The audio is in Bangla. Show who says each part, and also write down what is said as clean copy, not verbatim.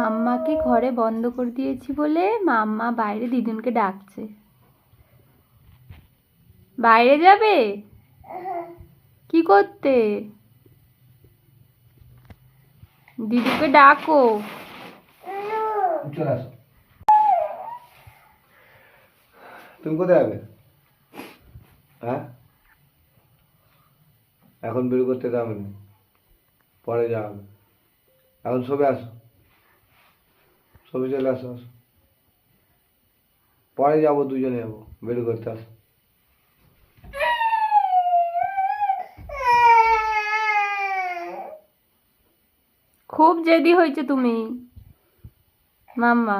Speaker 1: মাম্মাকে ঘরে বন্ধ করে দিয়েছি বলে মাম্মা বাইরে দিদুনকে ডাকছে। বাইরে যাবে? কি করতে? দিদুকে ডাকো।
Speaker 2: চলে আসো। তুমি কোথায় যাবে? হ্যাঁ, এখন বের করতে যাবে না, পরে যাবে। এখন সবে আসো, সবে চলে আসো, আসো, পরে যাবো, দুজনে যাবো, বের করতে আসো।
Speaker 1: খুব জেদি হয়েছে তুমি মাম্মা।